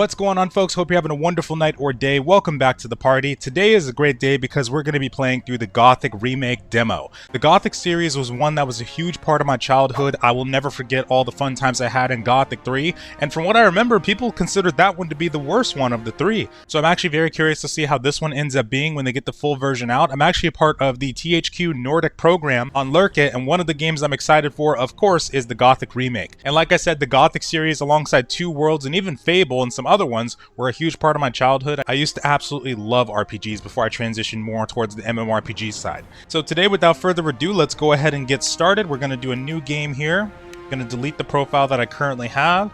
What's going on, folks? Hope you're having a wonderful night or day. Welcome back to the party. Today is a great day because we're going to be playing through the Gothic Remake demo. The Gothic series was one that was a huge part of my childhood. I will never forget all the fun times I had in Gothic 3, and from what I remember, people considered that one to be the worst one of the three. So I'm actually very curious to see how this one ends up being when they get the full version out. I'm actually a part of the THQ Nordic program on Lurkit, and one of the games I'm excited for, of course, is the Gothic Remake. And like I said, the Gothic series alongside Two Worlds and even Fable and some other ones were a huge part of my childhood. I used to absolutely love RPGs before I transitioned more towards the MMORPG side. So today, without further ado, let's go ahead and get started. We're going to do a new game here. I'm going to delete the profile that I currently have.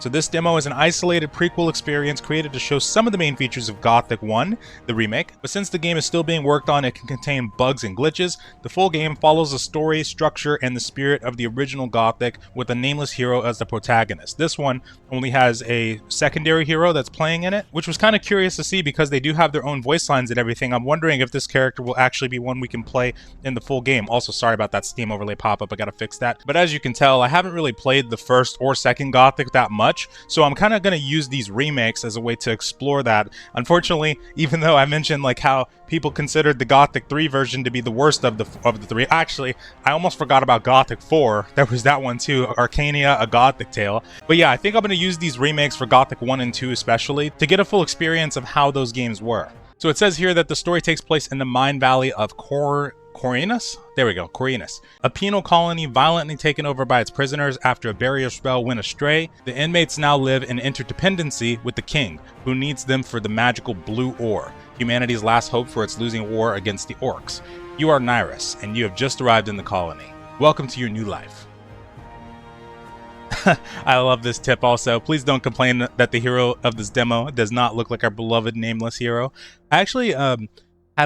So this demo is an isolated prequel experience created to show some of the main features of Gothic 1, the remake, but since the game is still being worked on, it can contain bugs and glitches. The full game follows the story, structure, and the spirit of the original Gothic with a nameless hero as the protagonist. This one only has a secondary hero that's playing in it, which was kind of curious to see because they do have their own voice lines and everything. I'm wondering if this character will actually be one we can play in the full game. Also, sorry about that Steam overlay pop-up, I gotta fix that. But as you can tell, I haven't really played the first or second Gothic that much. So I'm kind of going to use these remakes as a way to explore that. Unfortunately, even though I mentioned like how people considered the Gothic 3 version to be the worst of the three, actually, I almost forgot about Gothic 4. There was that one too, Arcania, A Gothic Tale. But yeah, I think I'm going to use these remakes for Gothic 1 and 2 especially to get a full experience of how those games were. So it says here that the story takes place in the mine valley of Corinus? There we go, Corinus. A penal colony violently taken over by its prisoners after a barrier spell went astray. The inmates now live in interdependency with the king, who needs them for the magical blue ore, humanity's last hope for its losing war against the orcs. You are Nyrus, and you have just arrived in the colony. Welcome to your new life. I love this tip also. Please don't complain that the hero of this demo does not look like our beloved nameless hero. I actually had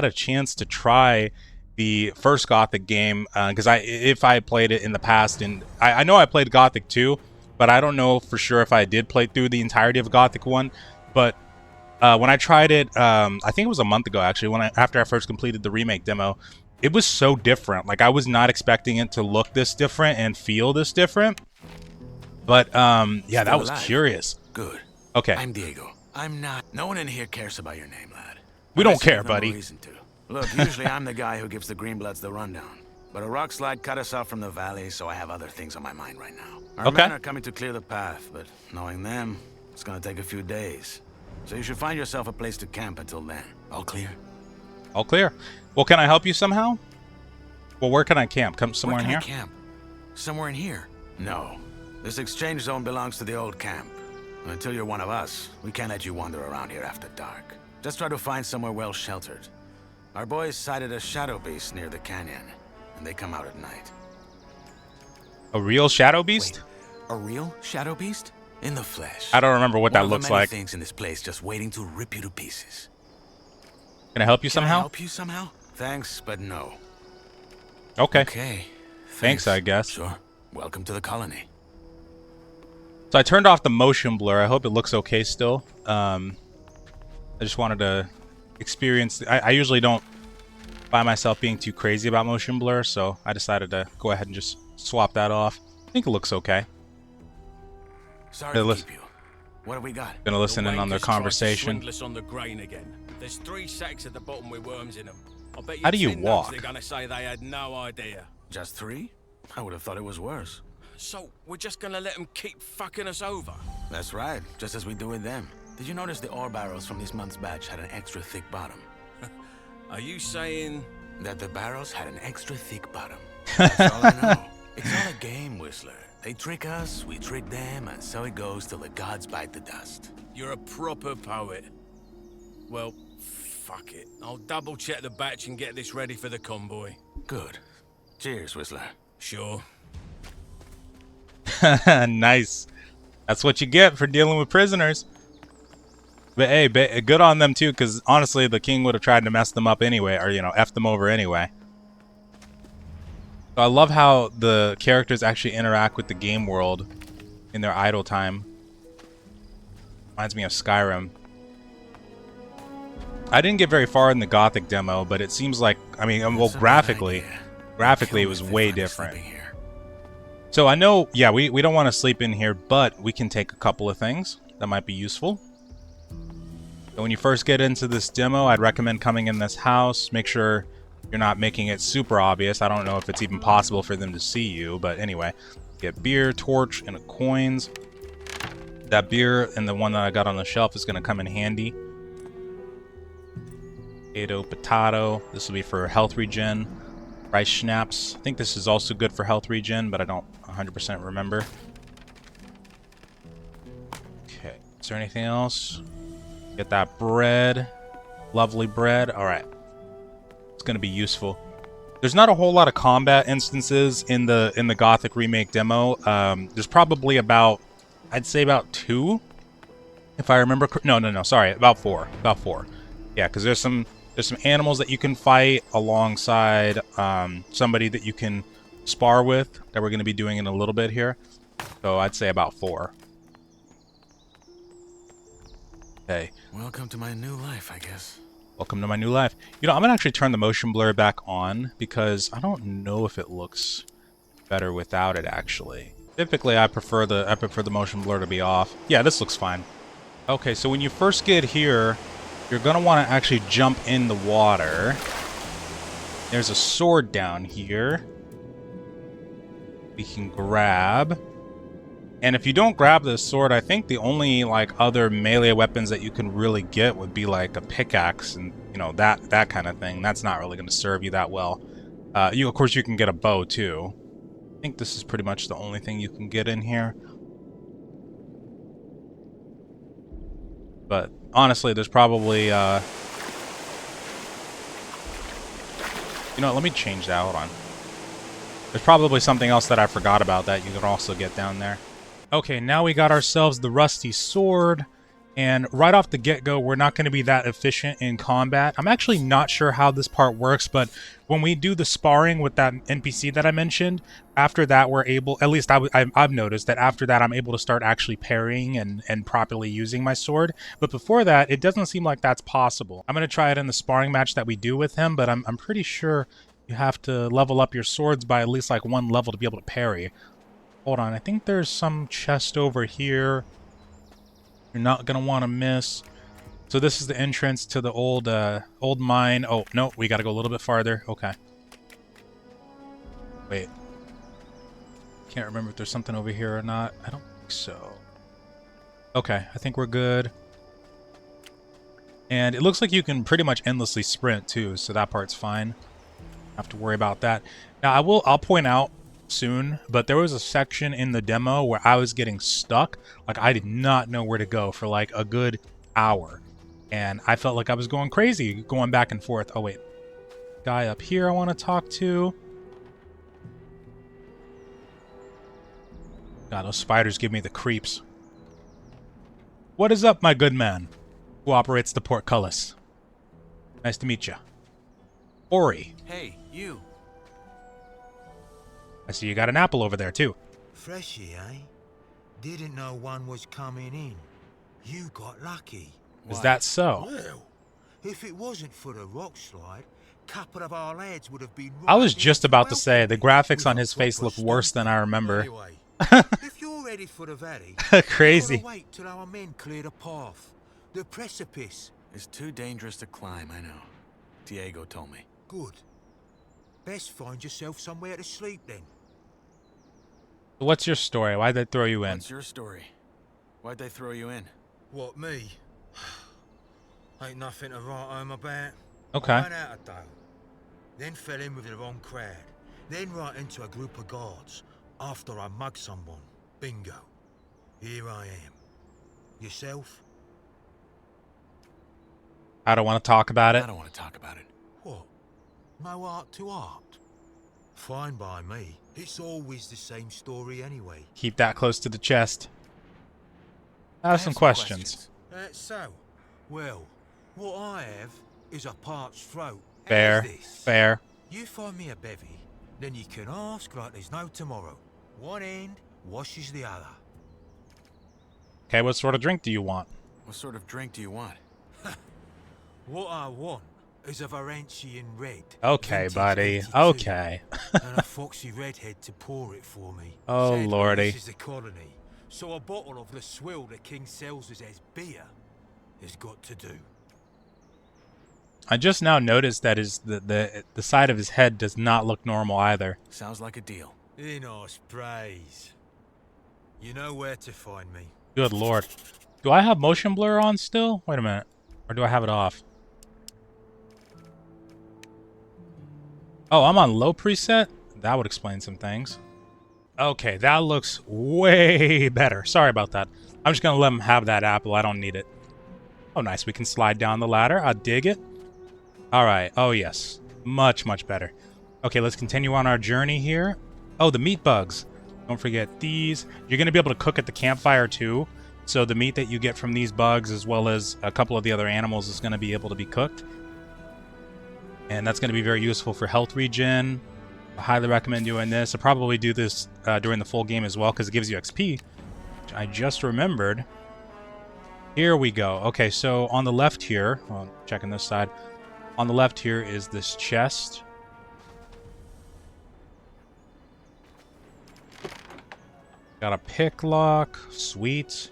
a chance to try the first Gothic game because if I played it in the past, and I know I played Gothic 2, but I don't know for sure if I did play through the entirety of Gothic 1. But when I tried it, I think it was a month ago actually, after I first completed the remake demo, it was so different. Like, I was not expecting it to look this different and feel this different. But yeah, that was curious. Good. Okay. I'm Diego. I'm not. No one in here cares about your name, lad. We don't care, buddy. No reason to. Look, usually I'm the guy who gives the Greenbloods the rundown. But a rock slide cut us off from the valley, so I have other things on my mind right now. Our men are coming to clear the path, but knowing them, it's gonna take a few days. So you should find yourself a place to camp until then. All clear? All clear. Well, can I help you somehow? Well, where can I camp? Come somewhere in here? Where can I camp? Somewhere in here? No. This exchange zone belongs to the old camp. Until you're one of us, we can't let you wander around here after dark. Just try to find somewhere well sheltered. Our boys sighted a shadow beast near the canyon, and they come out at night. A real shadow beast? Wait, a real shadow beast? In the flesh. I don't remember what that looks like. Things in this place just waiting to rip you to pieces. Can I help you somehow? Can I help you somehow? Thanks, but no. Okay. Okay. Thanks, I guess. Sure. Welcome to the colony. So I turned off the motion blur. I hope it looks okay still. I just wanted to experience. I usually don't find myself being too crazy about motion blur, so I decided to go ahead and just swap that off. I think it looks okay. Sorry to keep you. What have we got? Gonna listen in on their conversation. On the grain again. There's 3 sacks at the bottom with worms in them. I bet How do you walk? They're gonna say they had no idea. Just 3? I would have thought it was worse. So we're just gonna let them keep fucking us over? That's right, just as we do with them. Did you notice the ore barrels from this month's batch had an extra thick bottom? Are you saying that the barrels had an extra thick bottom? That's all I know. It's all a game, Whistler. They trick us, we trick them, and so it goes till the gods bite the dust. You're a proper poet. Well, fuck it. I'll double check the batch and get this ready for the convoy. Good. Cheers, Whistler. Sure. Nice. That's what you get for dealing with prisoners. But hey, good on them too, because honestly, the king would have tried to mess them up anyway, or, you know, F them over anyway. So I love how the characters actually interact with the game world in their idle time. Reminds me of Skyrim. I didn't get very far in the Gothic demo, but it seems like, I mean, well, graphically it was way different. So I know, yeah, we don't want to sleep in here, but we can take a couple of things. that might be useful. So when you first get into this demo, I'd recommend coming in this house. Make sure you're not making it super obvious. I don't know if it's even possible for them to see you, but anyway. Get beer, torch, and coins. That beer and the one that I got on the shelf is going to come in handy. Potato. This will be for health regen. Rice schnapps. I think this is also good for health regen, but I don't 100% remember. Okay. Is there anything else? Get that bread. Lovely bread. Alright. It's going to be useful. There's not a whole lot of combat instances in the Gothic Remake demo. There's probably about, I'd say about 2, if I remember. No, sorry, about 4. About 4. Yeah, because there's some animals that you can fight alongside somebody that you can spar with that we're going to be doing in a little bit here. So I'd say about 4. Okay. Welcome to my new life, I guess. Welcome to my new life. You know, I'm gonna actually turn the motion blur back on because I don't know if it looks better without it. Actually, typically I prefer the motion blur to be off. Yeah, this looks fine. Okay, so when you first get here, you're gonna want to actually jump in the water. There's a sword down here we can grab. And if you don't grab this sword, I think the only like other melee weapons that you can really get would be like a pickaxe and that kind of thing. That's not really going to serve you that well. Of course you can get a bow too. I think this is pretty much the only thing you can get in here. But honestly, there's probably let me change that. Hold on. There's probably something else that I forgot about that you can also get down there. Okay, now we got ourselves the rusty sword, and right off the get-go, we're not going to be that efficient in combat. I'm actually not sure how this part works, but when we do the sparring with that NPC that I mentioned, after that we're able, at least I've noticed that after that I'm able to start actually parrying and properly using my sword. But before that, it doesn't seem like that's possible. I'm going to try it in the sparring match that we do with him, but I'm pretty sure you have to level up your swords by at least like 1 level to be able to parry. Hold on, I think there's some chest over here you're not going to want to miss. So this is the entrance to the old mine. Oh, no, we got to go a little bit farther. Okay. Wait. Can't remember if there's something over here or not. I don't think so. Okay, I think we're good. And it looks like you can pretty much endlessly sprint too, so that part's fine. Don't have to worry about that. Now, I'll point out soon, but there was a section in the demo where I was getting stuck. Like, I did not know where to go for like a good hour, and I felt like I was going crazy going back and forth. Oh wait, guy up here I want to talk to. God, those spiders give me the creeps. What is up, my good man who operates the portcullis? Nice to meet you. Ori. Hey, you. I see you got an apple over there, too. Freshy, eh? Didn't know one was coming in. You got lucky. Is that so? Well, if it wasn't for the rock slide, couple of our lads would have been I was just about to say, the graphics on his face look worse than I remember. Anyway, if you're ready for the valley, crazy. you've gotta wait till our men clear the path. The precipice. It's too dangerous to climb, I know. Diego told me. Good. Best find yourself somewhere to sleep then. What's your story? Why'd they throw you in? What's your story? Why'd they throw you in? What, me? Ain't nothing to write home about. Okay. I ran out of dough. Then fell in with the wrong crowd. Then right into a group of guards. After I mugged someone. Bingo. Here I am. Yourself? I don't want to talk about it. I don't want to talk about it. What? No art to art? Fine by me. It's always the same story anyway. Keep that close to the chest. I have some questions. That's so. Well, what I have is a parched throat. Fair. How's this? Fair. You find me a bevy, then you can ask like there's no tomorrow. One end washes the other. Okay, what sort of drink do you want? What sort of drink do you want? What I want is a Varentian red. Okay, vintage buddy. 82, Okay. and a foxy redhead to pour it for me. Oh, Sadly, lordy. This is the colony. So a bottle of the swill the king sells us as beer has got to do. I just now noticed that the side of his head does not look normal either. Sounds like a deal. In praise. You know where to find me. Good lord. Do I have motion blur on still? Wait a minute. Or do I have it off? Oh, I'm on low preset? That would explain some things. Okay, that looks way better. Sorry about that. I'm just going to let him have that apple. I don't need it. Oh, nice. We can slide down the ladder. I dig it. All right. Oh, yes. Much, much better. Okay, let's continue on our journey here. Oh, the meat bugs. Don't forget these. You're going to be able to cook at the campfire, too. So the meat that you get from these bugs, as well as a couple of the other animals, is going to be able to be cooked. And that's going to be very useful for health regen. I highly recommend doing this. I'll probably do this during the full game as well, because it gives you XP, which I just remembered. Here we go. Okay, so on the left here, well, checking this side. On the left here is this chest. Got a pick lock. Sweet.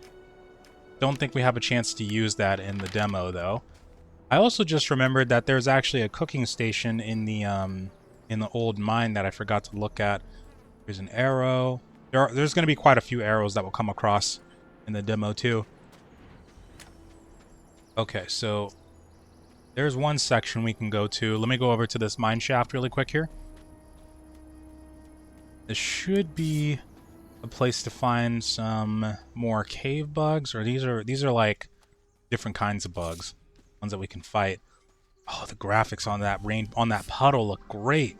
Don't think we have a chance to use that in the demo, though. I also just remembered that there's actually a cooking station in the old mine that I forgot to look at. There's an arrow. There's going to be quite a few arrows that will come across in the demo, too. Okay, so there's one section we can go to. Let me go over to this mine shaft really quick here. This should be a place to find some more cave bugs, or these are like different kinds of bugs, ones that we can fight. Oh, the graphics on that puddle look great.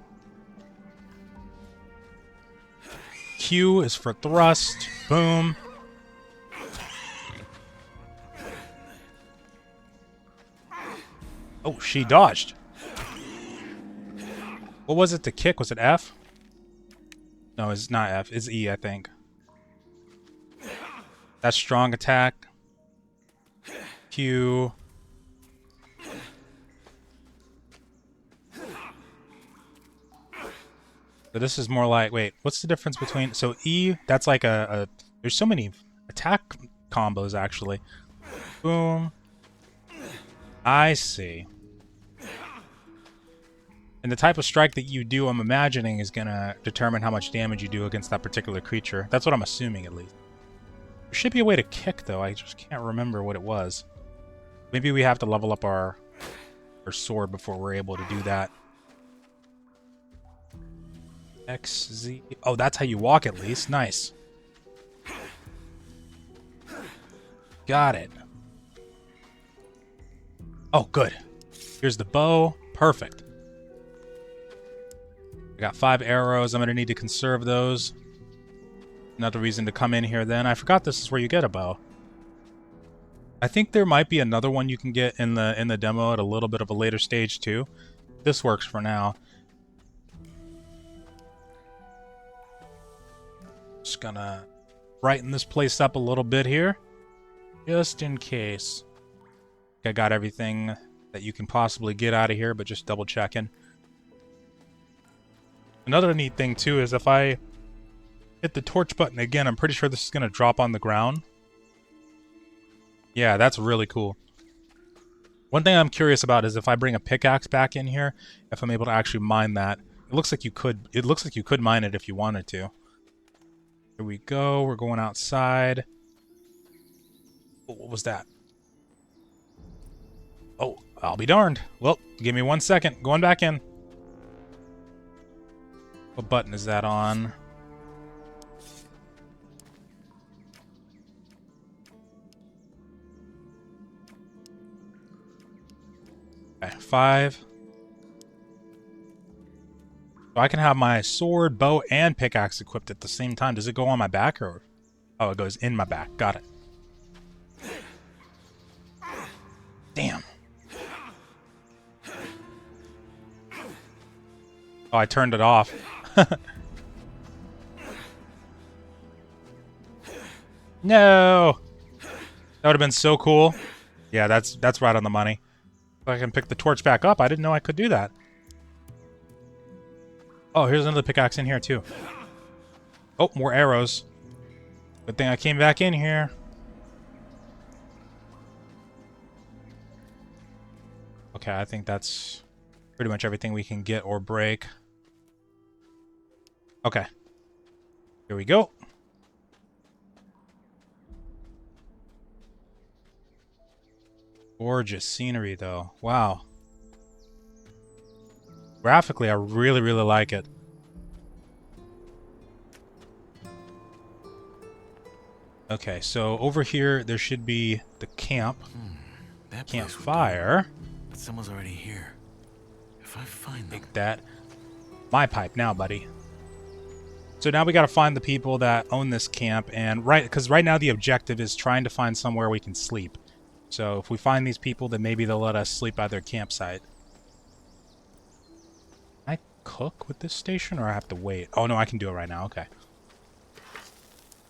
Q is for thrust. Boom. Oh, she dodged. What was it to kick? Was it F? No, it's not F. It's E, I think. That's strong attack. Q. So this is more like... Wait, what's the difference between... So E, that's like a there's so many attack combos, actually. Boom. I see. And the type of strike that you do, I'm imagining, is going to determine how much damage you do against that particular creature. That's what I'm assuming, at least. There should be a way to kick, though. I just can't remember what it was. Maybe we have to level up our sword before we're able to do that. X, Z... Oh, that's how you walk, at least. Nice. Got it. Oh, good. Here's the bow. Perfect. I got 5 arrows. I'm going to need to conserve those. Another reason to come in here then. I forgot this is where you get a bow. I think there might be another one you can get in the demo at a little bit of a later stage too. This works for now. Just gonna brighten this place up a little bit here. Just in case. I got everything that you can possibly get out of here, but just double checking. Another neat thing too is if I hit the torch button again, I'm pretty sure this is going to drop on the ground. Yeah, that's really cool. One thing I'm curious about is if I bring a pickaxe back in here, if I'm able to actually mine that. It looks like you could mine it if you wanted to. Here we go. We're going outside. Oh, what was that? Oh, I'll be darned. Well, give me 1 second. Going back in. What button is that on? Okay, 5. So I can have my sword, bow, and pickaxe equipped at the same time. Does it go on my back or... Oh, it goes in my back. Got it. Damn. Oh, I turned it off. No! That would have been so cool. Yeah, that's right on the money. If I can pick the torch back up, I didn't know I could do that. Oh, here's another pickaxe in here, too. Oh, more arrows. Good thing I came back in here. Okay, I think that's pretty much everything we can get or break. Okay. Here we go. Gorgeous scenery, though. Wow. Graphically, I really, really like it. Okay, so over here, there should be the camp. That Campfire. But someone's already here. If I find them... Take that. My pipe now, buddy. So now we gotta find the people that own this camp, and because right now the objective is trying to find somewhere we can sleep. So if we find these people, then maybe they'll let us sleep at their campsite. Can I cook with this station, or I have to wait? Oh no, I can do it right now. Okay.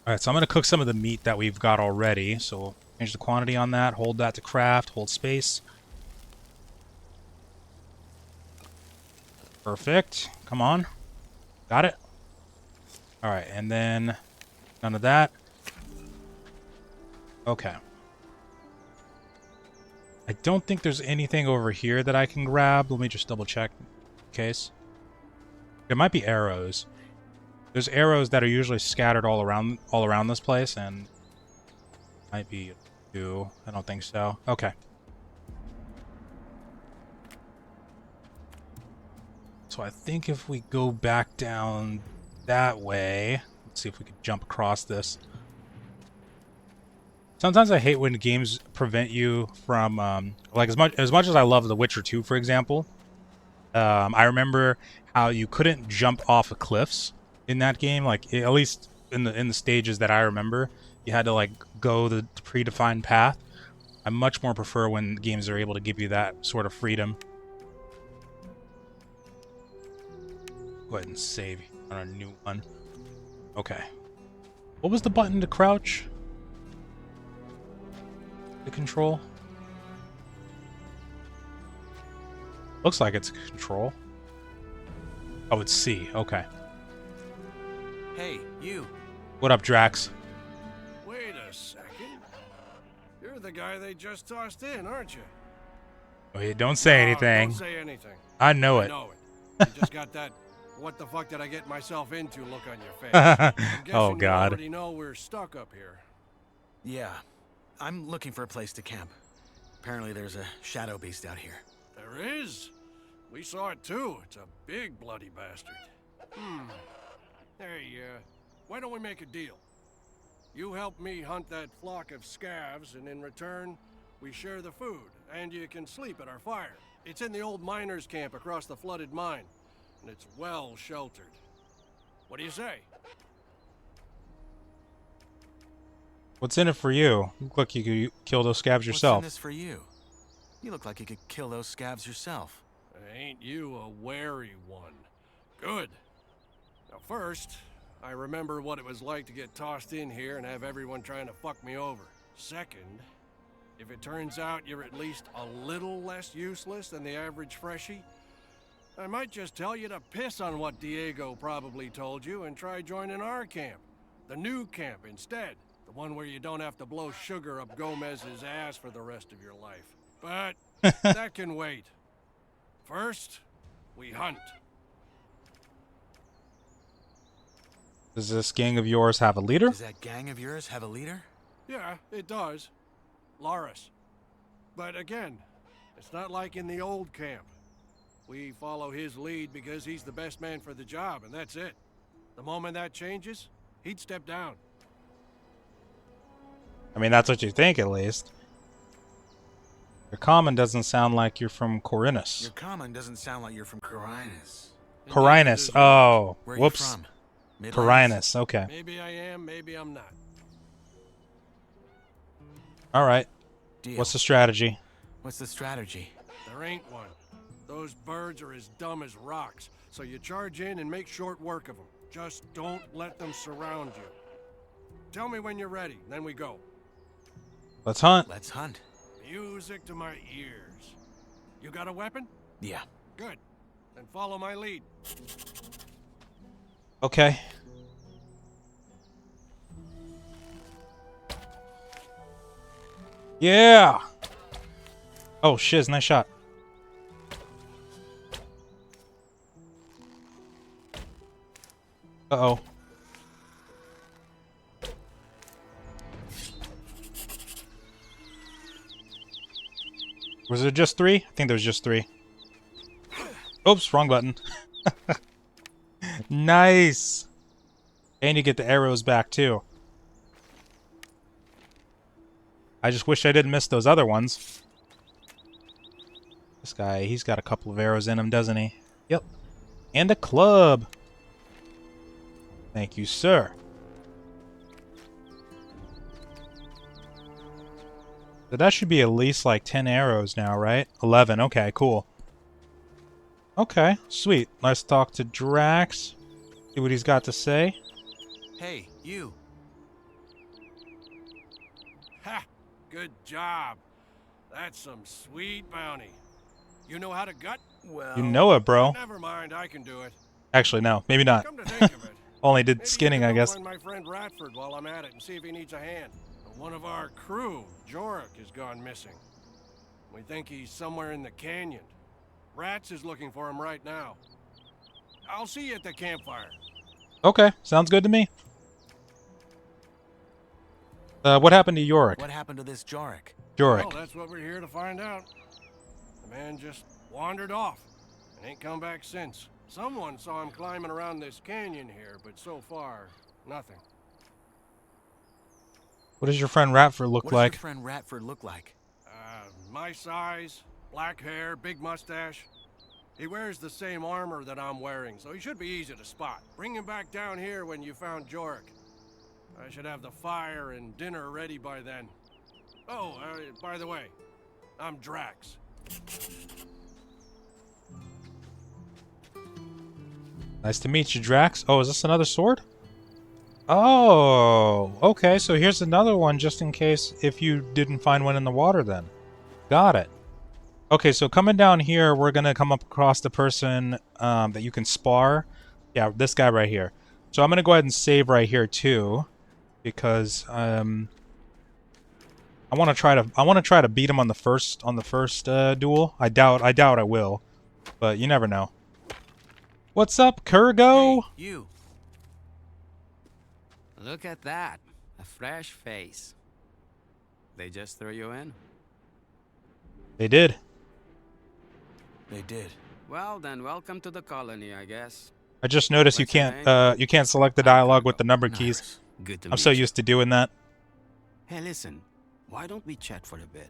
Alright, so I'm gonna cook some of the meat that we've got already. So we'll change the quantity on that, hold that to craft, hold space. Perfect. Come on. Got it? Alright, and then none of that. Okay. I don't think there's anything over here that I can grab. Let me just double check in case. There might be arrows. There's arrows that are usually scattered all around this place, and might be two. I don't think so. Okay. So I think if we go back down that way, let's see if we can jump across this. Sometimes I hate when games prevent you from, like as much as I love The Witcher 2, for example. I remember how you couldn't jump off of cliffs in that game. Like at least in the stages that I remember, you had to like go the predefined path. I much more prefer when games are able to give you that sort of freedom. Go ahead and save on a new one. Okay. What was the button to crouch? The control? Looks like it's control. Oh, it's C. Okay. Hey, you. What up, Drax? Wait a second. You're the guy they just tossed in, aren't you? Wait, don't say anything. Don't say anything. I know I it. know it. You just got that what the fuck did I get myself into look on your face. I'm guessing Oh, God. You already know we're stuck up here. Yeah. I'm looking for a place to camp. Apparently there's a shadow beast out here. There is. We saw it too. It's a big bloody bastard. Hey, why don't we make a deal? You help me hunt that flock of scavs, and in return, we share the food, and you can sleep at our fire. It's in the old miners' camp across the flooded mine, and it's well sheltered. What do you say? What's in it for you? You look like you could kill those scabs yourself. What's in this for you? You look like you could kill those scabs yourself. Ain't you a wary one? Good. Now first, I remember what it was like to get tossed in here and have everyone trying to fuck me over. Second, if it turns out you're at least a little less useless than the average freshie, I might just tell you to piss on what Diego probably told you and try joining our camp. The new camp instead. The one where you don't have to blow sugar up Gomez's ass for the rest of your life. But that can wait. First, we hunt. Does this gang of yours have a leader? Does that gang of yours have a leader? Yeah, it does. Loris. But again, it's not like in the old camp. We follow his lead because he's the best man for the job, and that's it. The moment that changes, he'd step down. I mean, that's what you think, at least. Your common doesn't sound like you're from Corinus. Your common doesn't sound like you're from Corinus. Corinus. Oh, Where whoops. are you from? Midlands? Corinus. Okay. Maybe I am, maybe I'm not. All right. Deal. What's the strategy? What's the strategy? There ain't one. Those birds are as dumb as rocks, so you charge in and make short work of them. Just don't let them surround you. Tell me when you're ready, then we go. Let's hunt. Let's hunt. Music to my ears. You got a weapon? Yeah. Good. Then follow my lead. Okay. Yeah! Oh, shiz, nice shot. Uh-oh. Was it just 3? I think there was just 3. Oops, wrong button. Nice! And you get the arrows back, too. I just wish I didn't miss those other ones. This guy, he's got a couple of arrows in him, doesn't he? Yep. And a club! Thank you, sir. So that should be at least like 10 arrows now, right? 11, okay, cool. Okay, sweet. Let's talk to Drax. See what he's got to say. Hey, you. Ha! Good job. That's some sweet bounty. You know how to gut? Well, You know it, bro. Never mind, I can do it. Actually, no, maybe not. Come to think of it, Only did maybe skinning, you I can go guess. find my friend Ratford while I'm at it and see if he needs a hand. One of our crew, Jorik, has gone missing. We think he's somewhere in the canyon. Rats is looking for him right now. I'll see you at the campfire. Okay, sounds good to me. What happened to Yorick? what happened to this Jorik? Jorik. Well, that's what we're here to find out. The man just wandered off and ain't come back since. Someone saw him climbing around this canyon here, but so far, nothing. What does your friend Ratford look What like? does your friend Ratford look like? My size, black hair, big mustache. He wears the same armor that I'm wearing, so he should be easy to spot. Bring him back down here when you found Jorik. I should have the fire and dinner ready by then. Oh, by the way, I'm Drax. Nice to meet you, Drax. Oh, is this another sword? Oh, okay, so here's another one just in case if you didn't find one in the water then. Got it. Okay, so coming down here, we're going to come up across the person that you can spar. Yeah, this guy right here. So I'm going to go ahead and save right here too, because I want to try to beat him on the first duel. I doubt I will, but you never know. What's up, Kurgo? Hey, you. Look at that. A fresh face. They just threw you in? They did. They did. Well, then welcome to the colony, I guess. I just noticed What's your you can't select the dialogue with the number keys. Nice. Good to I'm meet so you. used to doing that. Hey, listen. Why don't we chat for a bit?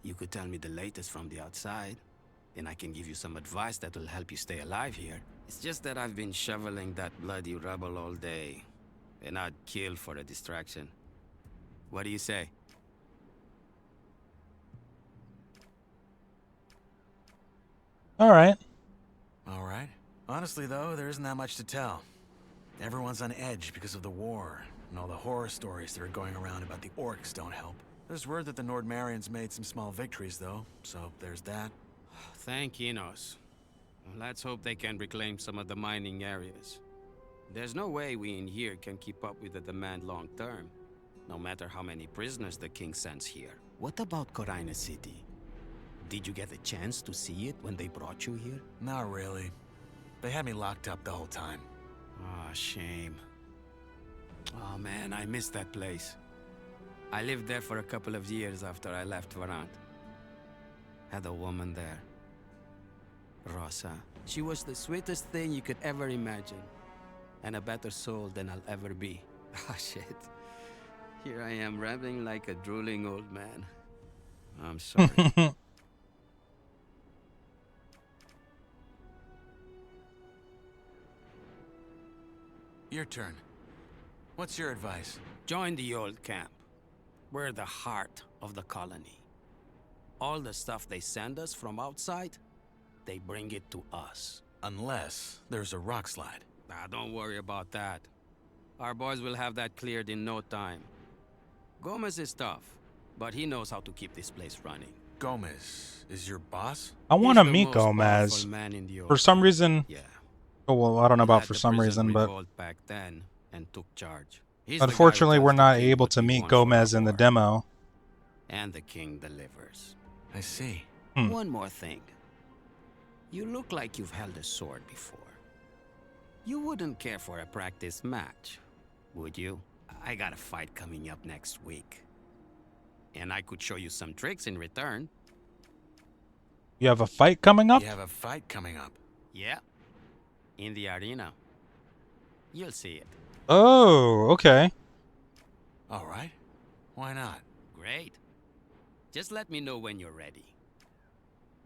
You could tell me the latest from the outside, and I can give you some advice that will help you stay alive here. It's just that I've been shoveling that bloody rubble all day, and I'd kill for a distraction. What do you say? All right. All right. Honestly, though, there isn't that much to tell. Everyone's on edge because of the war, and all the horror stories that are going around about the orcs don't help. There's word that the Nordmarians made some small victories, though, so there's that. Thank Enos. Let's hope they can reclaim some of the mining areas. There's no way we in here can keep up with the demand long term, no matter how many prisoners the king sends here. What about Corina City? Did you get a chance to see it when they brought you here? Not really. They had me locked up the whole time. Ah, shame. Oh man, I miss that place. I lived there for a couple of years after I left Varant. Had a woman there. Rosa. She was the sweetest thing you could ever imagine. And a better soul than I'll ever be. Ah, shit. Here I am rambling like a drooling old man. I'm sorry. Your turn. What's your advice? Join the old camp. We're the heart of the colony. All the stuff they send us from outside, they bring it to us. Unless there's a rock slide. Ah, don't worry about that. Our boys will have that cleared in no time. Gomez is tough, but he knows how to keep this place running. Gomez is your boss? I want to He's the meet most Gomez. powerful man in the For old some camp. reason, Yeah. oh well, I don't know He about led for the some prison reason, but revolt back then and took charge. He's the guy who unfortunately, tells we're the not king able what to he meet wants for our Gomez in the war. demo. and the king delivers. I see. One more thing. You look like you've held a sword before. You wouldn't care for a practice match, would you? I got a fight coming up next week. And I could show you some tricks in return. You have a fight coming up? You have a fight coming up. Yeah. In the arena. You'll see it. Oh, okay. All right. Why not? Great. Just let me know when you're ready.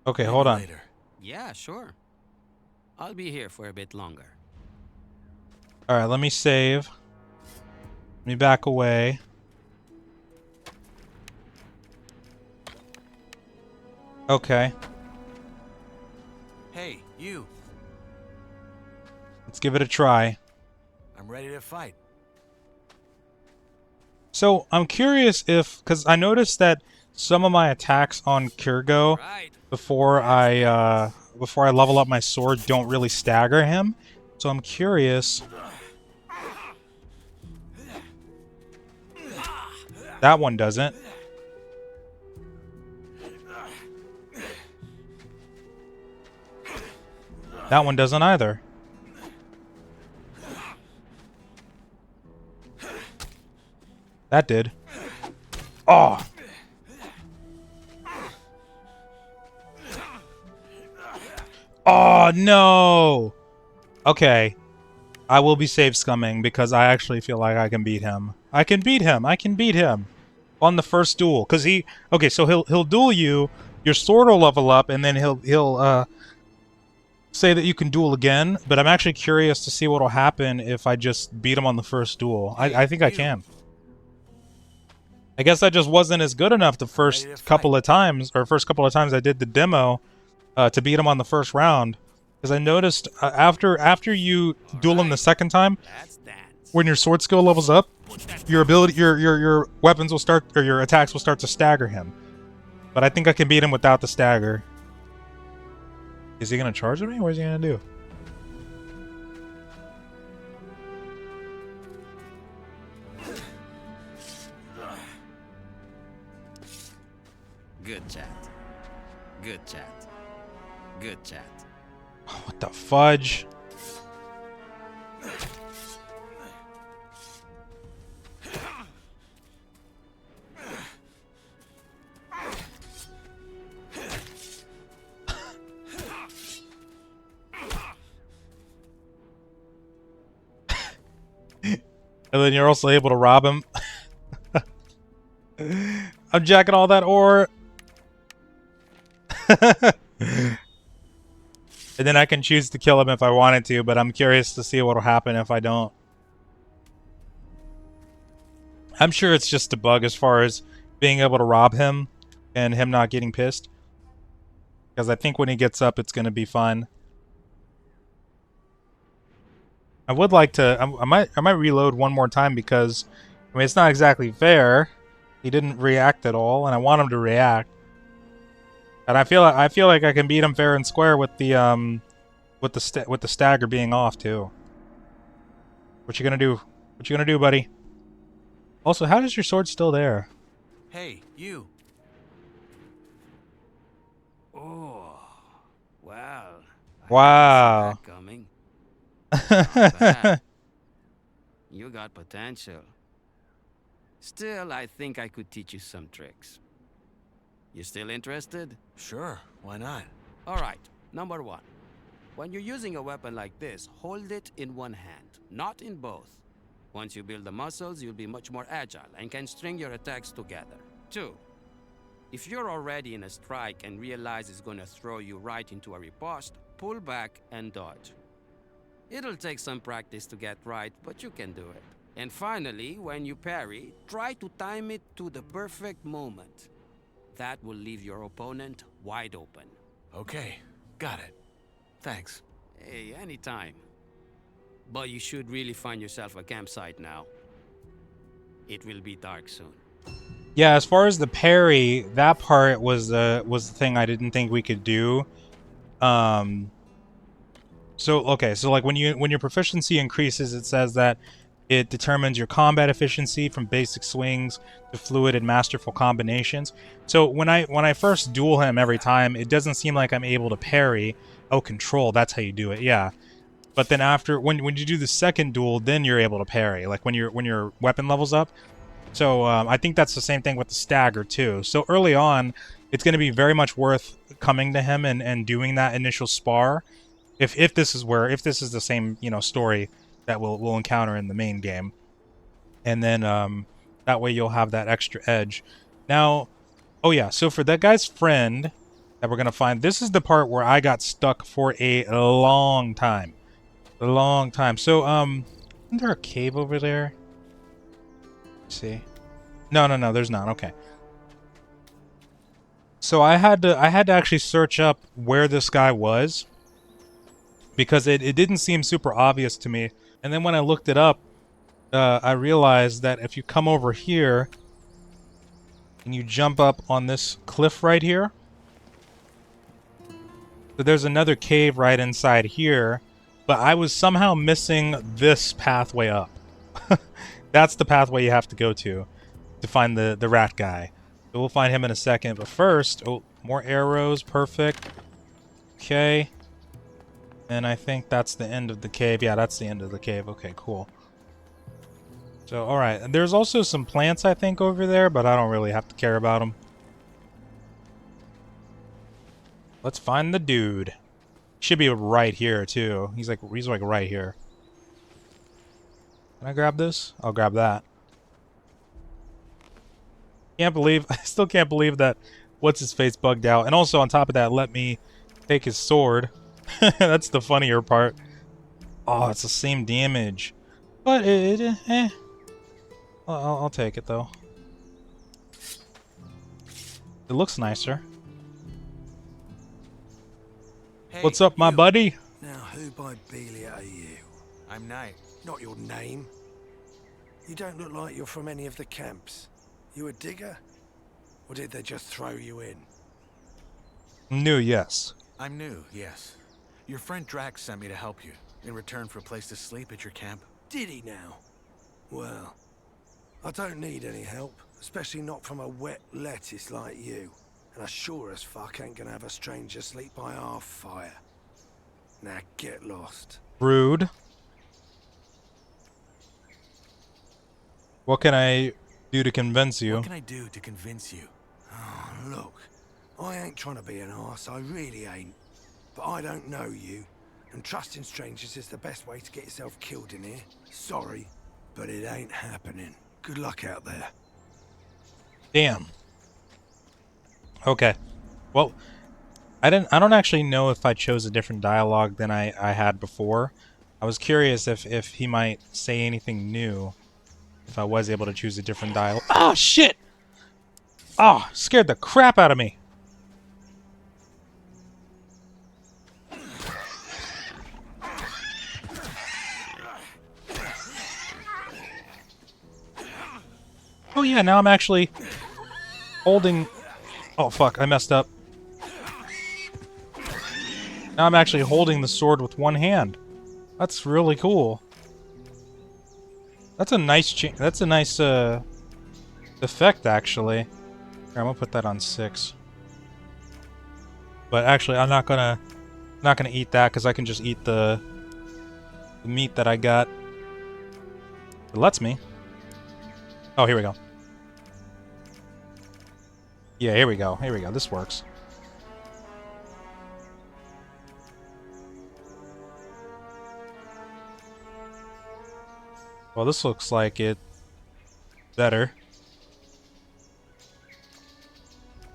Okay, Maybe hold on. later. Yeah, sure. I'll be here for a bit longer. All right, let me save. Let me back away. Okay, Hey, you. let's give it a try. I'm ready to fight. So I'm curious if, because I noticed that some of my attacks on Kirgo Right. before I level up my sword don't really stagger him. So I'm curious. That one doesn't. That one doesn't either. That did. Oh. Oh, no. Okay. I will be save scumming because I actually feel like I can beat him. I can beat him. I can beat him on the first duel cuz he okay, so he'll duel you, your sword will level up and then he'll say that you can duel again, but I'm actually curious to see what'll happen if I just beat him on the first duel. I think I can. I guess I just wasn't as good enough the first couple of times, or first couple of times I did the demo to beat him on the first round. Because I noticed after you duel him the second time, Let's dance. when your sword skill levels up, your ability, your weapons will start, or your attacks will start to stagger him. But I think I can beat him without the stagger. Is he gonna charge at me? What is he gonna do? Good chat. Good chat. Good chat. What the fudge? And then you're also able to rob him. I'm jacking all that ore. And then I can choose to kill him if I wanted to, but I'm curious to see what'll happen if I don't. I'm sure it's just a bug as far as being able to rob him and him not getting pissed. Because I think when he gets up, it's going to be fun. I would like to... I might reload one more time because... I mean, it's not exactly fair. He didn't react at all, and I want him to react. And I feel like I can beat him fair and square with the stagger being off too. What you gonna do? What you gonna do, buddy? Also, how does your sword still there? Hey, you. Oh, well. Wow. I didn't see that coming. Not bad. You got potential. Still, I think I could teach you some tricks. You still interested? Sure, why not? All right, number one. When you're using a weapon like this, hold it in one hand, not in both. Once you build the muscles, you'll be much more agile and can string your attacks together. 2. If you're already in a strike and realize it's gonna throw you right into a riposte, pull back and dodge. It'll take some practice to get right, but you can do it. And finally, when you parry, try to time it to the perfect moment. That will leave your opponent wide open. Okay, got it. Thanks. Hey, anytime. But you should really find yourself a campsite now. It will be dark soon. Yeah, as far as the parry, that part was the thing I didn't think we could do. So okay, so like when your proficiency increases, it says that It determines your combat efficiency from basic swings to fluid and masterful combinations. So when I first duel him every time, it doesn't seem like I'm able to parry. Oh, control, that's how you do it, yeah. But then after, when you do the second duel, then you're able to parry, like when your weapon levels up. So I think that's the same thing with the stagger too. So early on, it's going to be very much worth coming to him and doing that initial spar. If this is the same, you know, story that we'll encounter in the main game, and then that way you'll have that extra edge. Now, oh yeah, so for that guy's friend that we're gonna find, this is the part where I got stuck for a long time, So isn't there a cave over there? Let's see, no, there's not. Okay. So I had to actually search up where this guy was, because it didn't seem super obvious to me. And then when I looked it up, I realized that if you come over here and you jump up on this cliff right here, so there's another cave right inside here, but I was somehow missing this pathway up. That's the pathway you have to go to find the rat guy. So we'll find him in a second, but first, oh, more arrows, perfect. Okay. And I think that's the end of the cave. Yeah, that's the end of the cave. Okay, cool. So, alright. And there's also some plants, I think, over there, but I don't really have to care about them. Let's find the dude. Should be right here, too. He's like right here. Can I grab this? I'll grab that. I still can't believe that what's-his-face bugged out. And also, on top of that, let me take his sword. That's the funnier part. Oh, it's the same damage. But I'll take it, though. It looks nicer. Hey, what's up, my buddy? Now, who by Belia are you? I'm Knight. Not your name. You don't look like you're from any of the camps. You a digger? Or did they just throw you in? New, yes. I'm new, yes. Your friend Drax sent me to help you, in return for a place to sleep at your camp. Did he now? Well, I don't need any help, especially not from a wet lettuce like you. And I sure as fuck ain't gonna have a stranger sleep by our fire. Now get lost. Rude. What can I do to convince you? What can I do to convince you? Oh, look, I ain't trying to be an arse, I really ain't. But I don't know you, and trusting strangers is the best way to get yourself killed in here. Sorry, but it ain't happening. Good luck out there. Damn. Okay. Well, I don't actually know if I chose a different dialogue than I had before. I was curious if he might say anything new, if I was able to choose a different dialogue. Oh, shit! Oh, scared the crap out of me. Oh yeah, now I'm actually holding... Oh fuck, I messed up. Now I'm actually holding the sword with one hand. That's really cool. That's a nice effect, actually. Here, I'm gonna put that on 6. But actually, I'm not gonna eat that because I can just eat the meat that I got. It lets me. Oh, here we go. Yeah, here we go. Here we go. This works. Well, this looks like it better.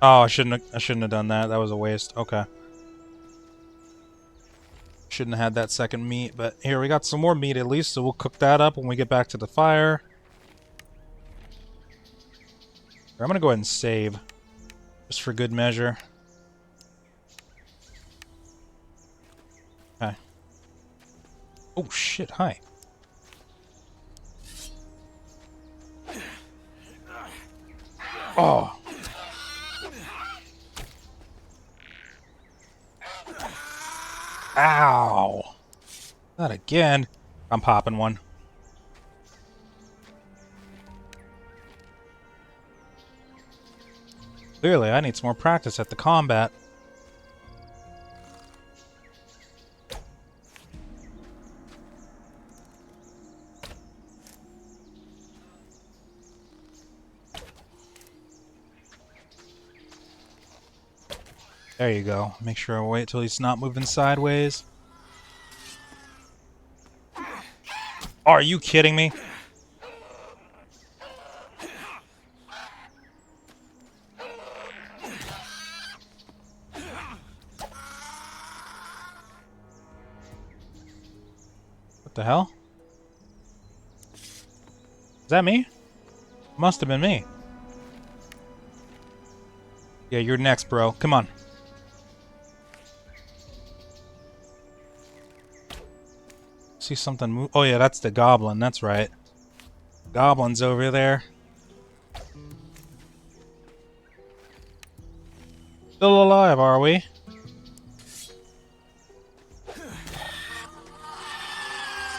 Oh, I shouldn't have done that. That was a waste. Okay. Shouldn't have had that second meat, but here we got some more meat at least, so we'll cook that up when we get back to the fire. I'm gonna go ahead and save, just for good measure. Okay. Oh shit! Hi. Oh. Ow! Not again. I'm popping one. Clearly, I need some more practice at the combat. There you go. Make sure I wait till he's not moving sideways. Are you kidding me? What the hell? Is that me? Must have been me. Yeah, you're next, bro. Come on. See something move? Oh yeah, that's the goblin. That's right. Goblin's over there. Still alive, are we?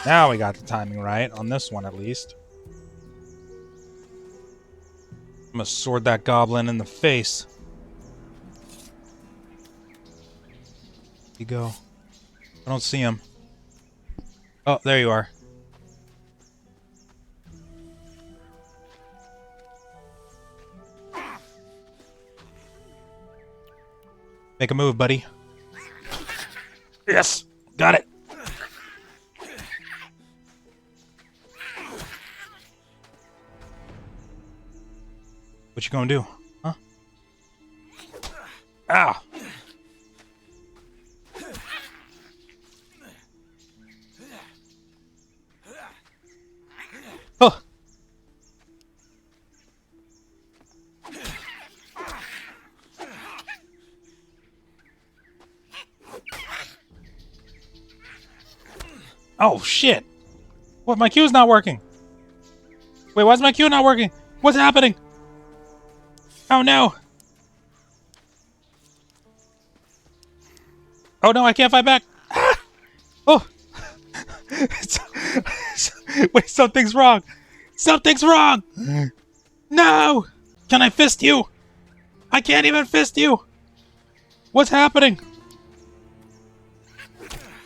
Now we got the timing right, on this one at least. I'm gonna sword that goblin in the face. You go. I don't see him. Oh, there you are. Make a move, buddy. Yes! Got it! What you gonna do? Huh? Ah! Oh! Oh, shit! What? My Q's not working! Wait, why's my Q not working? What's happening? Oh, no! Oh, no, I can't fight back! Ah! Oh! Wait, something's wrong! Something's wrong! No! Can I fist you? I can't even fist you! What's happening?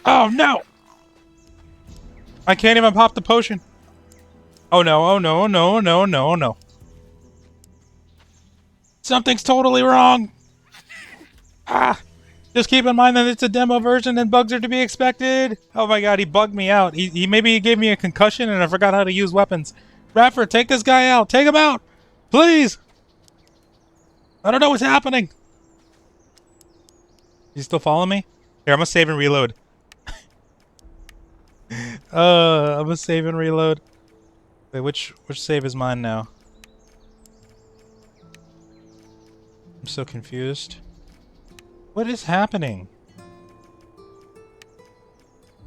Oh, no! I can't even pop the potion. Oh, no, oh, no, no, no, no, no. Something's totally wrong! Ah! Just keep in mind that it's a demo version and bugs are to be expected. Oh my god, he bugged me out. He maybe gave me a concussion and I forgot how to use weapons. Radford, take this guy out. Take him out! Please! I don't know what's happening. You still follow me? Here, I'm gonna save and reload. I'm gonna save and reload. Wait, which save is mine now? I'm so confused. What is happening?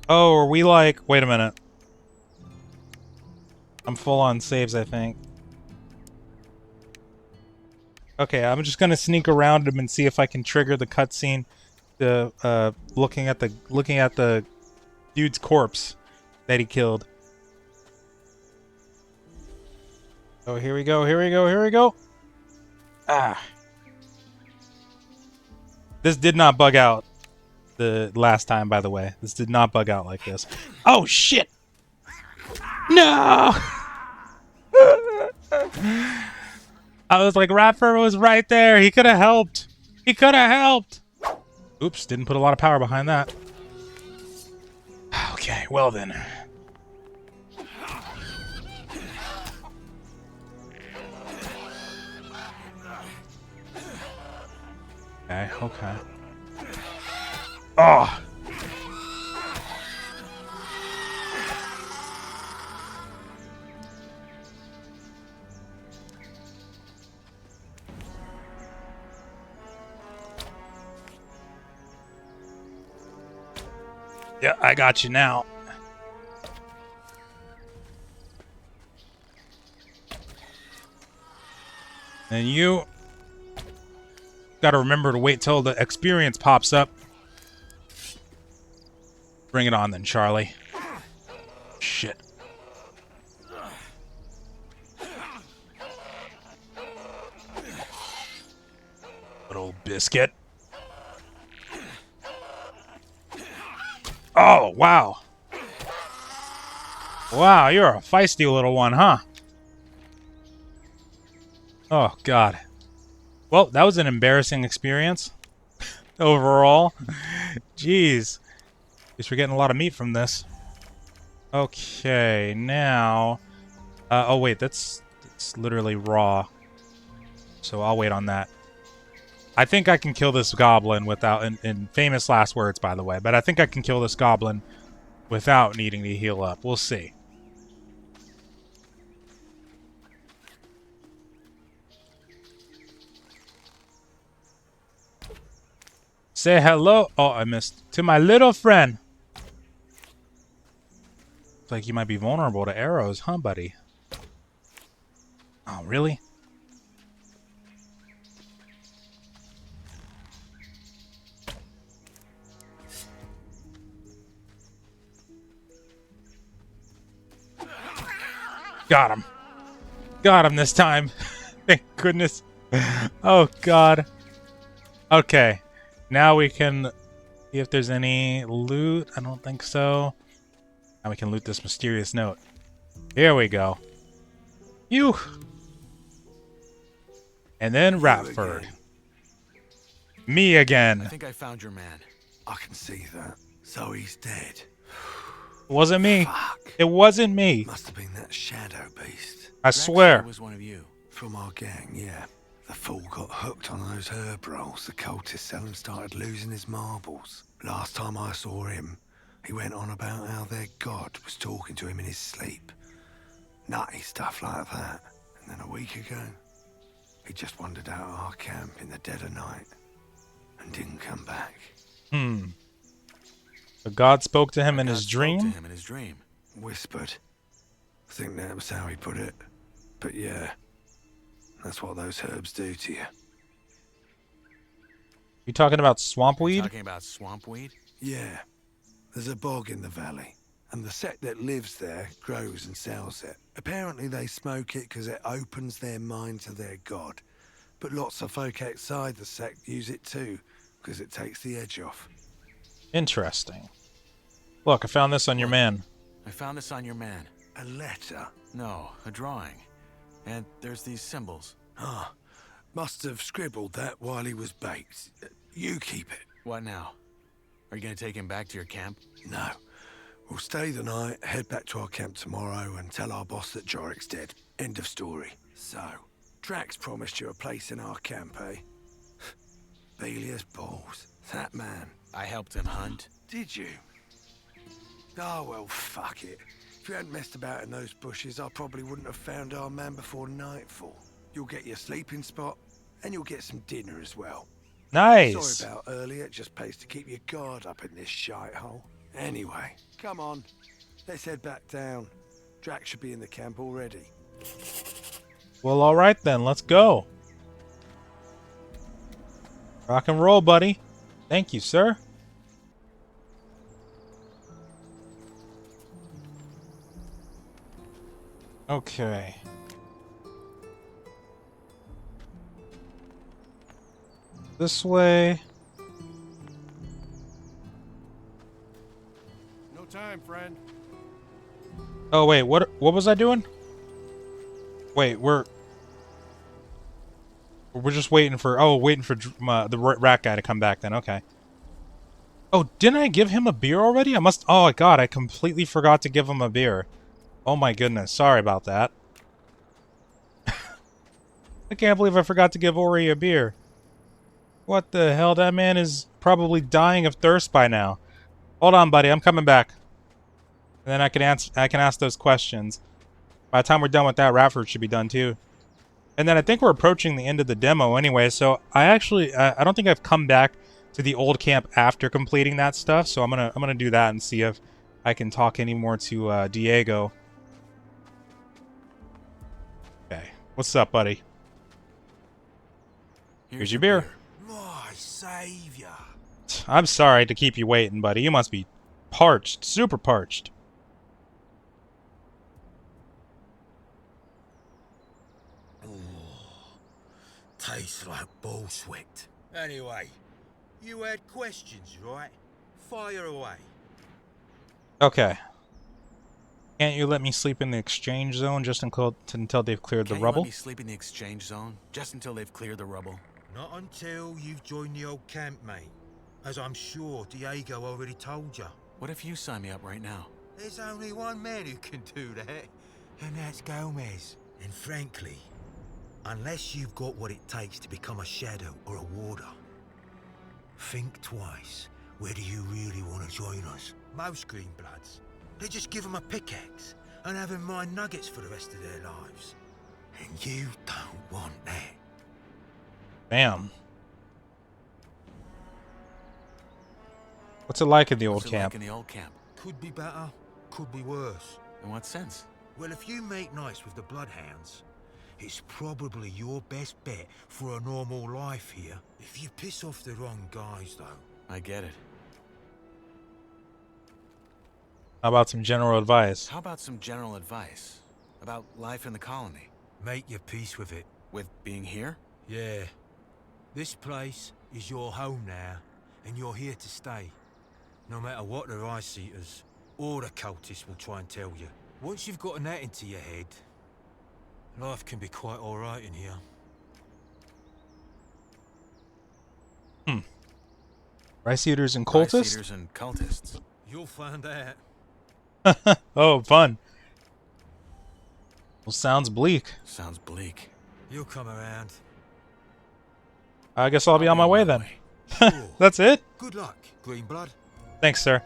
Oh, are we like... Wait a minute. I'm full on saves, I think. Okay, I'm just gonna sneak around him and see if I can trigger the cutscene. The looking at the dude's corpse that he killed. Oh, here we go, here we go, here we go. Ah. This did not bug out the last time, by the way. This did not bug out like this. Oh, shit! No! I was like, Radford was right there. He could have helped. He could have helped. Oops, didn't put a lot of power behind that. Okay, well then. Okay, okay. Oh! Yeah, I got you now. And you gotta remember to wait till the experience pops up. Bring it on then, Charlie. Shit. Little biscuit. Oh, wow. Wow, you're a feisty little one, huh? Oh, God. Well, that was an embarrassing experience. Overall. Jeez. At least we're getting a lot of meat from this. Okay, now... oh, wait, that's literally raw. So I'll wait on that. I think I can kill this goblin without... in famous last words, by the way. But I think I can kill this goblin without needing to heal up. We'll see. Say hello. Oh, I missed. To my little friend. Looks like you might be vulnerable to arrows, huh, buddy? Oh, really? Got him. Got him this time. Thank goodness. Oh, God. Okay. Now we can see if there's any loot. I don't think so. Now we can loot this mysterious note. Here we go. You. And then Ratford. Me again. I think I found your man. I can see that. So he's dead. It wasn't me. Fuck. It wasn't me. Must have been that shadow beast. I swear. Was one of you. From our gang, yeah. The fool got hooked on those herb rolls the cultists sell and started losing his marbles. Last time I saw him, he went on about how their god was talking to him in his sleep. Nutty stuff like that. And then a week ago, he just wandered out of our camp in the dead of night and didn't come back. The god spoke to him in his dream? Whispered. I think that was how he put it. But yeah, that's what those herbs do to you. You talking about swampweed? Talking about swampweed? Yeah. There's a bog in the valley, and the sect that lives there grows and sells it. Apparently they smoke it because it opens their mind to their god. But lots of folk outside the sect use it too, because it takes the edge off. Interesting. Look, I found this on your man. I found this on your man. A letter? No, a drawing. And there's these symbols. Ah, must have scribbled that while he was baked. You keep it. What now? Are you gonna take him back to your camp? No. We'll stay the night, head back to our camp tomorrow, and tell our boss that Jorik's dead. End of story. So, Drax promised you a place in our camp, eh? Belia's balls. That man. I helped him hunt. Did you? Oh, well, fuck it. If you hadn't messed about in those bushes, I probably wouldn't have found our man before nightfall. You'll get your sleeping spot, and you'll get some dinner as well. Nice. Sorry about earlier, it just pays to keep your guard up in this shithole. Anyway, come on. Let's head back down. Drax should be in the camp already. Well, alright then, let's go. Rock and roll, buddy. Thank you, sir. Okay. This way. No time, friend. Oh wait, what was I doing? Wait, we're just waiting for the rat guy to come back then. Okay. Oh, didn't I give him a beer already? Oh god, I completely forgot to give him a beer. Oh my goodness, sorry about that. I can't believe I forgot to give Ori a beer. What the hell? That man is probably dying of thirst by now. Hold on, buddy. I'm coming back. And then I can ask those questions. By the time we're done with that, Ratford should be done too. And then I think we're approaching the end of the demo anyway. So I don't think I've come back to the old camp after completing that stuff. So I'm gonna do that and see if I can talk any more to Diego. Okay. What's up, buddy? Here's your beer. My savior. I'm sorry to keep you waiting, buddy. You must be parched. Super parched. Tastes like bull sweat. Anyway, you had questions, right? Fire away. Okay. Can't you let me sleep in the exchange zone just until they've cleared the Can't rubble? you let me sleep in the exchange zone just until they've cleared the rubble? Not until you've joined the old camp, mate. As I'm sure Diego already told you. What if you sign me up right now? There's only one man who can do that, and that's Gomez. And frankly, unless you've got what it takes to become a shadow or a warder, think twice whether you really want to join us. Most Greenbloods, they just give them a pickaxe and have them mine nuggets for the rest of their lives. And you don't want that. Bam. What's it like in the old What's it camp? like in the old camp? Could be better, could be worse. In what sense? Well, if you make nice with the Bloodhounds, it's probably your best bet for a normal life here. If you piss off the wrong guys, though. I get it. How about some general advice? How about some general advice about life in the colony? Make your peace with it. With being here? Yeah. This place is your home now, and you're here to stay. No matter what the Ice-Eaters or the cultists will try and tell you. Once you've gotten that into your head, life can be quite alright in here. Rice eaters and cultists? Rice eaters and cultists. You'll find out. Oh, fun. Well, sounds bleak. Sounds bleak. You'll come around. I guess I'll be on my way then. Sure. That's it? Good luck, Greenblood. Thanks, sir.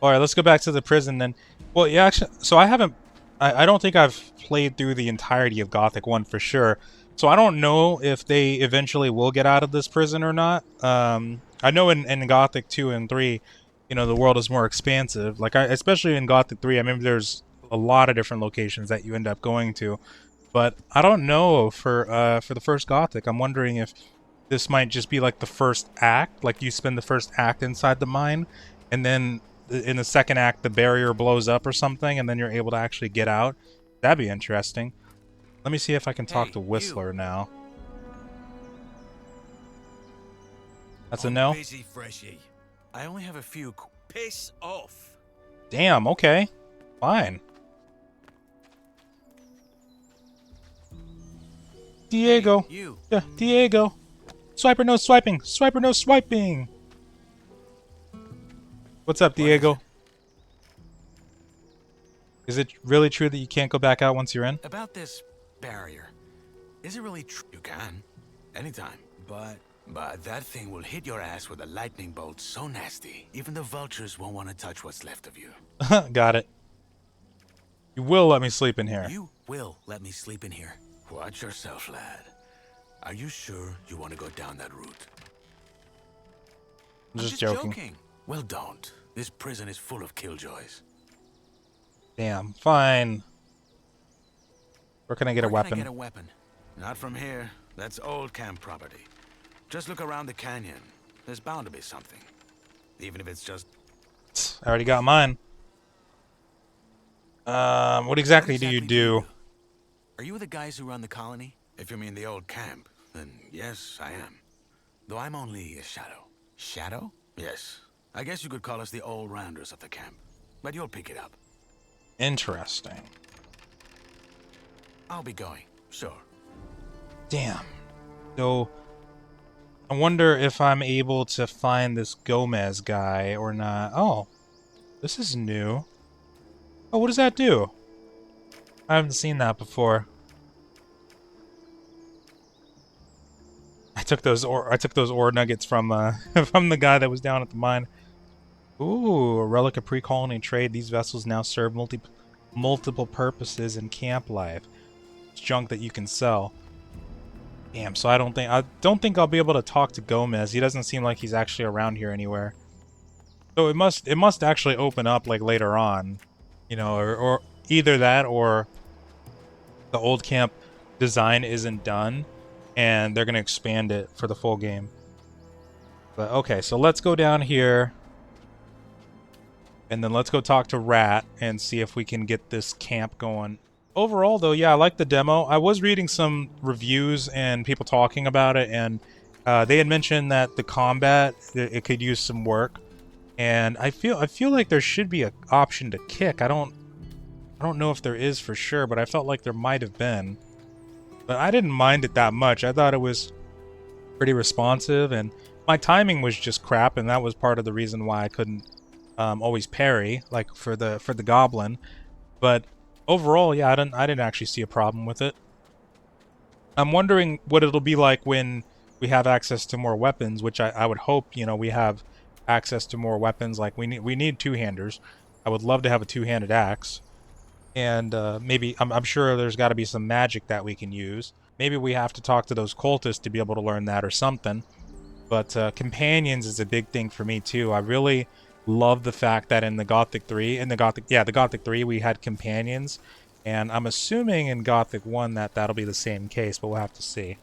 Alright, let's go back to the prison then. Well, yeah, actually, so I don't think I've played through the entirety of Gothic 1 for sure. So I don't know if they eventually will get out of this prison or not. I know in Gothic 2 and 3, you know, the world is more expansive. Like, especially in Gothic 3, I remember there's a lot of different locations that you end up going to. But I don't know for the first Gothic. I'm wondering if this might just be like the first act. Like, you spend the first act inside the mine, and then in the second act the barrier blows up or something, and then you're able to actually get out. That'd be interesting. Let me see if I can talk to Whistler now. That's a no? Busy, Freshy. I only have a few... Piss off. Damn, okay. Fine. Diego. Hey, you. Yeah, Diego. Swiper no swiping. Swiper no swiping. What's up, Diego? Is it really true that you can't go back out once you're in? About this barrier. Is it really true? You can. Anytime. But that thing will hit your ass with a lightning bolt so nasty, even the vultures won't want to touch what's left of you. Got it. You will let me sleep in here. You will let me sleep in here. Watch yourself, lad. Are you sure you want to go down that route? I'm I'm just joking. Well, don't. This prison is full of killjoys. Damn, fine. Where can I get a Where weapon? can I get a weapon? Not from here. That's old camp property. Just look around the canyon. There's bound to be something. Even if it's just... I already got mine. What exactly do you do? Are you the guys who run the colony? If you mean the old camp, then yes, I am. Though I'm only a shadow. Shadow? Yes. I guess you could call us the all-rounders of the camp. But you'll pick it up. Interesting. I'll be going, sure. Damn. So, I wonder if I'm able to find this Gomez guy or not. Oh, this is new. Oh, what does that do? I haven't seen that before. I took those ore nuggets from from the guy that was down at the mine. Ooh, a relic of pre-colony trade. These vessels now serve multiple purposes in camp life. It's junk that you can sell. Damn, so I don't think I'll be able to talk to Gomez. He doesn't seem like he's actually around here anywhere. So it must actually open up like later on, you know, or either that or the old camp design isn't done and they're gonna expand it for the full game. But okay, so let's go down here. And then let's go talk to Rat and see if we can get this camp going. Overall, though, yeah, I like the demo. I was reading some reviews and people talking about it, and They had mentioned that the combat, it could use some work, and I feel like there should be an option to kick. I don't know if there is for sure, but I felt like there might have been. But I didn't mind it that much. I thought it was pretty responsive, and my timing was just crap, and that was part of the reason why I couldn't always parry, like for the goblin. But overall, yeah, I didn't actually see a problem with it. I'm wondering what it'll be like when we have access to more weapons, which I would hope, you know, we have access to more weapons. Like we need two-handers. I would love to have a two-handed axe. And maybe, I'm sure there's got to be some magic that we can use. Maybe we have to talk to those cultists to be able to learn that or something. But companions is a big thing for me too. I really love the fact that in the Gothic 3, the Gothic 3 we had companions. And I'm assuming in Gothic 1 that that'll be the same case, but we'll have to see.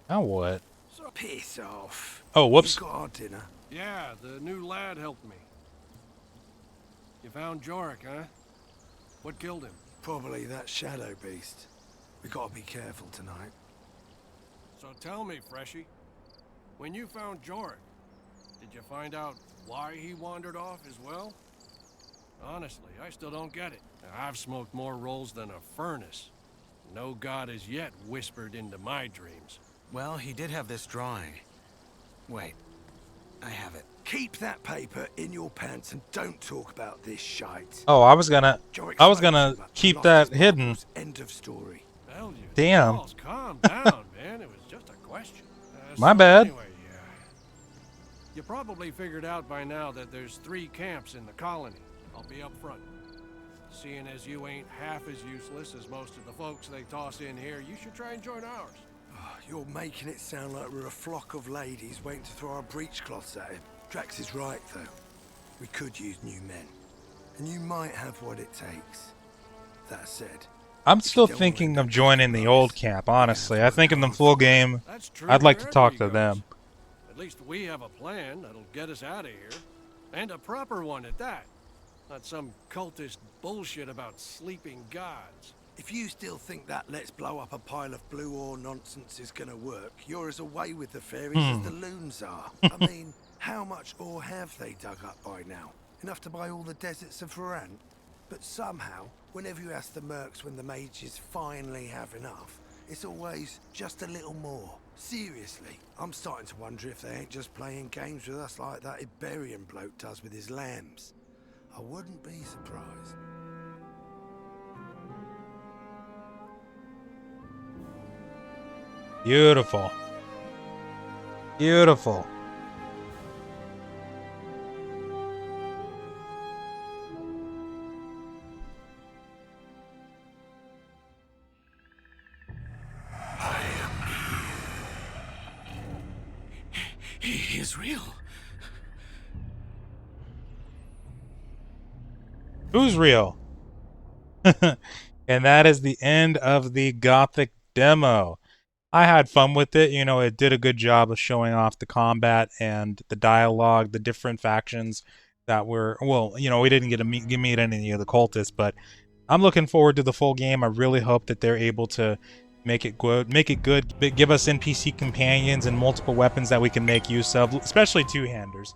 Now what? So piss off. Oh, whoops. You got our dinner. Yeah, the new lad helped me. You found Jorik, huh? What killed him? Probably that shadow beast. We gotta be careful tonight. So tell me, Freshie, when you found Jorik, did you find out why he wandered off as well? Honestly, I still don't get it. I've smoked more rolls than a furnace. No god has yet whispered into my dreams. Well, he did have this drawing. Wait, I have it. Keep that paper in your pants and don't talk about this shite. Oh, I was gonna Jorik keep lost that his hidden. marbles. End of story. Hell, you Damn. dolls, calm down, man. It was just a question. My bad. Anyway, you probably figured out by now that there's 3 camps in the colony. I'll be up front. Seeing as you ain't half as useless as most of the folks they toss in here, you should try and join ours. Oh, you're making it sound like we're a flock of ladies waiting to throw our breechcloths at him. Drax is right, though. We could use new men. And you might have what it takes. That said, I'm still thinking of joining the old camp, honestly. I think in the full game, That's true I'd like to wherever talk he to goes. them. At least we have a plan that'll get us out of here. And a proper one at that. Not some cultist bullshit about sleeping gods. if you still think that let's blow up a pile of blue ore nonsense is gonna work, you're as away with the fairies as the loons are. I mean, how much ore have they dug up by now? Enough to buy all the deserts of Varan? But somehow, whenever you ask the mercs when the mages finally have enough, it's always just a little more. Seriously, I'm starting to wonder if they ain't just playing games with us like that Iberian bloke does with his lambs. I wouldn't be surprised. Beautiful. Beautiful. He is real. Who's real? And that is the end of the Gothic demo. I had fun with it. You know, it did a good job of showing off the combat and the dialogue, the different factions that were, well, you know, we didn't get to meet any of the cultists, but I'm looking forward to the full game. I really hope that they're able to make it good, give us NPC companions and multiple weapons that we can make use of, especially two-handers.